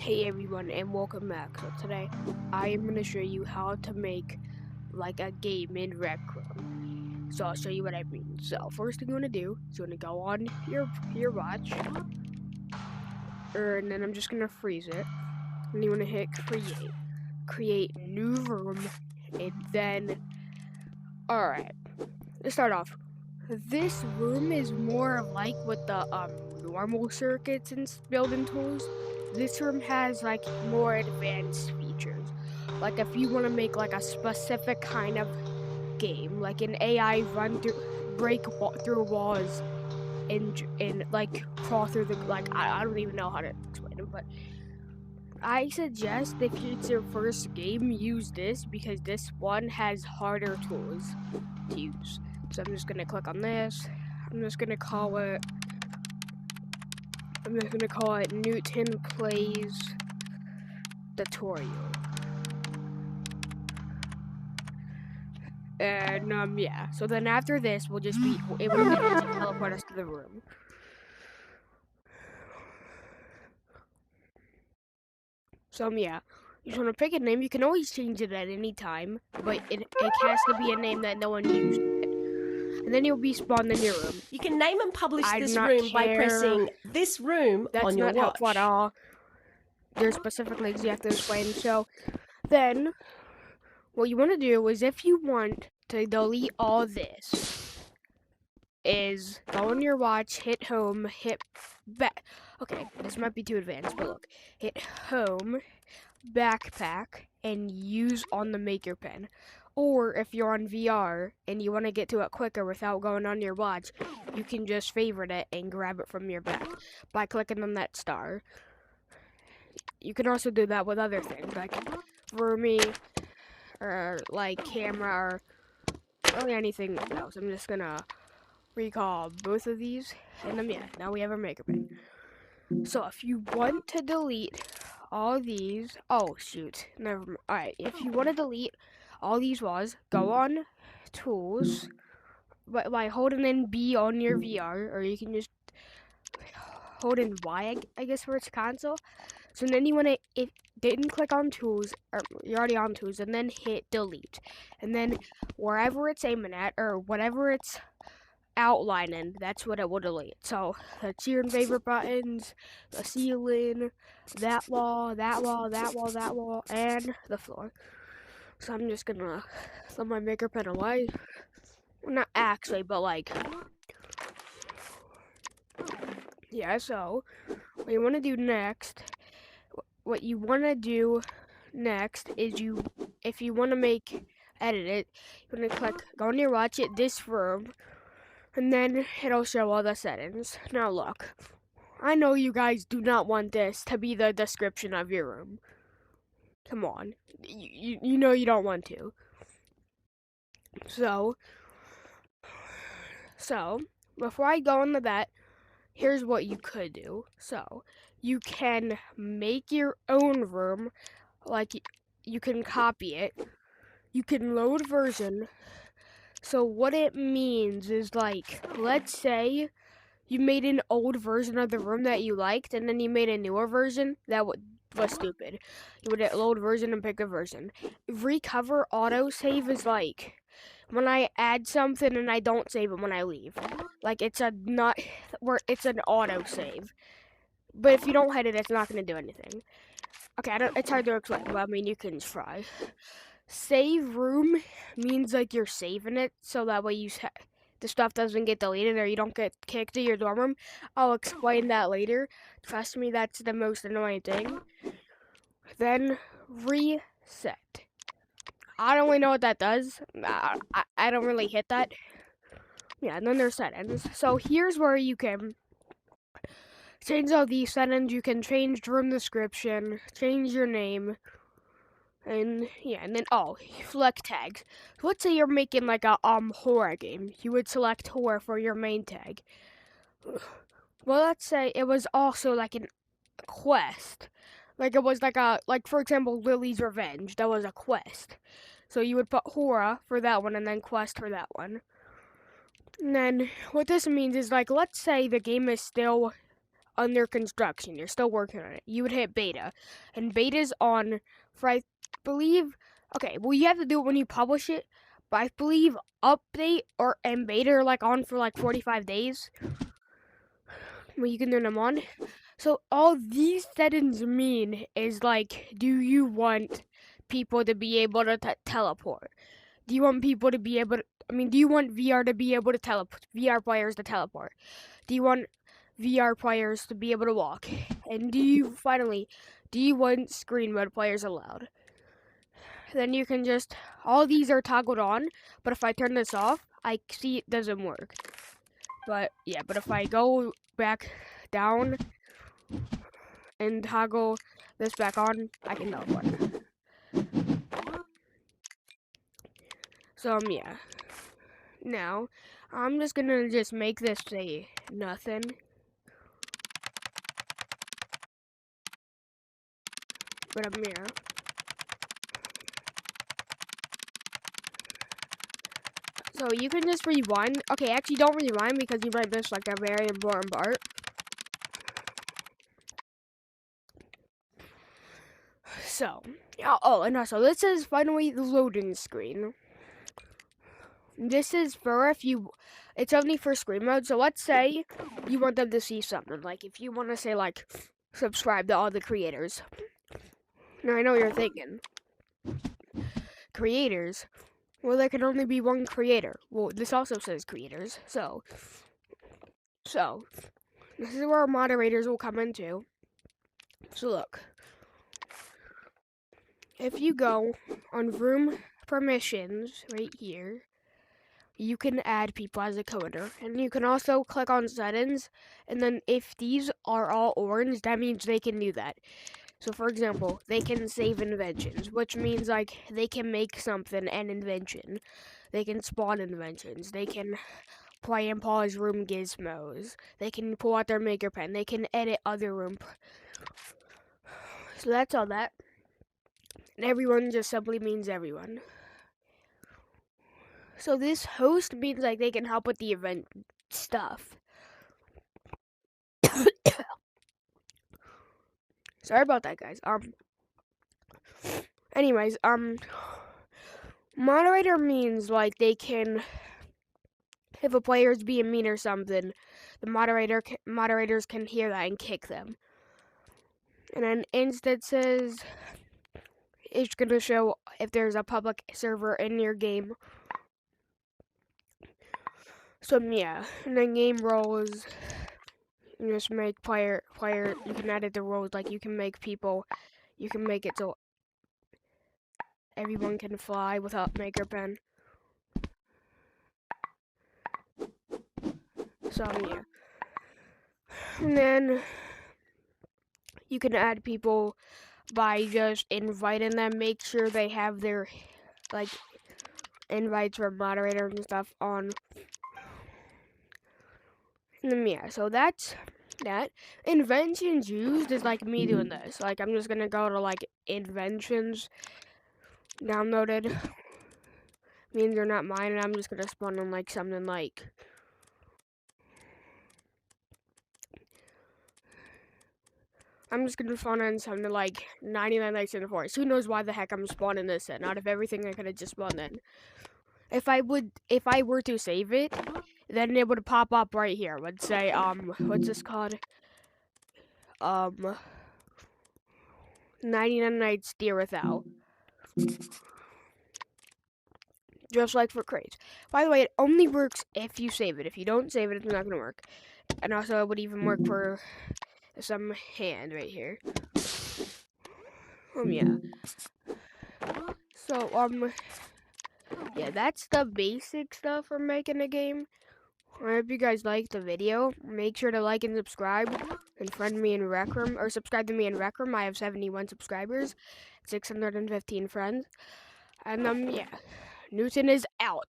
Hey everyone and welcome back. So today I am going to show you how to make like a game in Rec Room. So I'll show you what I mean. So first thing you want to do is you want to go on your watch, and then I'm just going to freeze it. And you want to hit create new room, and then alright, let's start off. This room is more like with the normal circuits and building tools. This room has like more advanced features. Like if you want to make like a specific kind of game, like an AI through walls and like crawl through the I don't even know how to explain it, but I suggest if it's your first game, use this because this one has harder tools to use. So I'm just gonna click on this. I'm just gonna call it Newton Plays Tutorial. And yeah. So then after this, it will immediately teleport us to the room. So yeah. You just want to pick a name. You can always change it at any time, but it has to be a name that no one used. And then you'll be spawned in your room. You can name and publish this room by pressing this room on your watch. That's not helpful at all. There's specific things you have to explain. So then, what you want to do is if you want to delete all this, is go on your watch, hit home, hit back. Okay, this might be too advanced, but look. Hit home, backpack, and use on the maker pen. Or if you're on VR and you want to get to it quicker without going on your watch, you can just favorite it and grab it from your back by clicking on that star. You can also do that with other things, like for me, or like camera, or really anything else. I'm just gonna recall both of these, and then yeah, now we have our maker pen. So if you want to delete all these, oh shoot, never mind. Alright, if you want to delete all these walls, go on tools, but by holding in B on your VR, or you can just hold in Y, I guess, for its console. So then you want to, didn't click on tools, or you're already on tools, and then hit delete. And then wherever it's aiming at, or whatever it's outlining, that's what it will delete. So that's your favorite buttons, the ceiling, that wall, that wall, that wall, that wall, and the floor. So I'm just gonna throw my maker pen away. Not actually, but like, yeah, so what you want to do next is if you want to edit it, you want to go on your watch it, this room, and then it'll show all the settings. Now look, I know you guys do not want this to be the description of your room. Come on, you know you don't want to. So before I go into that, here's what you could do. So you can make your own room, like you can copy it. You can load version. So what it means is, like, let's say you made an old version of the room that you liked, and then you made a newer version that was stupid. You would hit load version and pick a version. Recover autosave is like when I add something and I don't save it when I leave. Like it's an autosave. But if you don't hit it, it's not gonna do anything. Okay, it's hard to explain, but I mean you can try. Save room means like you're saving it, so that way the stuff doesn't get deleted or you don't get kicked to your dorm room. I'll explain that later. Trust me, that's the most annoying thing. Then reset. I don't really know what that does. I don't really hit that. Yeah, and then there's settings. So here's where you can change all these settings. You can change room description, change your name, and yeah, and then select tags. So let's say you're making like a horror game. You would select horror for your main tag. Well, let's say it was also like a quest. Like it was like for example, Lily's Revenge. That was a quest. So you would put horror for that one and then quest for that one. And then what this means is, like, let's say the game is still under construction. You're still working on it. You would hit beta. And beta's on for, I believe, okay, well, you have to do it when you publish it. But I believe update and beta are like on for like 45 days. Well, you can turn them on. So all these settings mean is like, do you want people to be able to teleport? Do you want people to be able to, do you want VR to be able to teleport, VR players to teleport? Do you want VR players to be able to walk? And do you want screen mode players allowed? Then you can just, all these are toggled on, but if I turn this off, I see it doesn't work. But yeah, but if I go back down and toggle this back on, I can teleport. So yeah. Now, I'm just gonna make this say nothing. But yeah. So you can just rewind. Okay, actually don't rewind because you might miss like a very important part. So, oh, and also this is finally the loading screen. This is for it's only for screen mode. So let's say you want them to see something. Like if you want to say like, subscribe to all the creators. Now I know what you're thinking. Creators? Well, there can only be one creator. Well, this also says creators. So this is where our moderators will come into. So look. If you go on room permissions right here, you can add people as a coder. And you can also click on settings. And then if these are all orange, that means they can do that. So for example, they can save inventions, which means like they can make something an invention. They can spawn inventions. They can play and pause room gizmos. They can pull out their maker pen. They can edit other room. So that's all that. And everyone just simply means everyone. So this host means like they can help with the event stuff. Sorry about that, guys. Anyways, moderator means like they can, if a player's being mean or something, the moderators can hear that and kick them. And then instances, it's gonna show if there's a public server in your game. So yeah, and then game roles. You just make player. You can edit the roles, like you can make people. You can make it so everyone can fly without maker pen. So yeah, and then you can add people by just inviting them. Make sure they have their like invites for moderator and stuff on. And then yeah, so that's that. Inventions used is like me doing this. Like I'm just gonna go to like inventions downloaded. Means they're not mine, and I'm just gonna spawn on like something like I'm just gonna spawn on something like 99 Nights in the Forest. Who knows why the heck I'm spawning this in? Out of everything I could have just spawned in. If I were to save it, then it would pop up right here. It would say, what's this called? 99 Nights Dear Without. Just like for crates. By the way, it only works if you save it. If you don't save it, it's not gonna work. And also, it would even work for some hand right here. Yeah. So, yeah, that's the basic stuff for making a game. I hope you guys liked the video. Make sure to like and subscribe, and friend me in Rec Room, or subscribe to me in Rec Room. I have 71 subscribers, 615 friends, and yeah, Newton is out.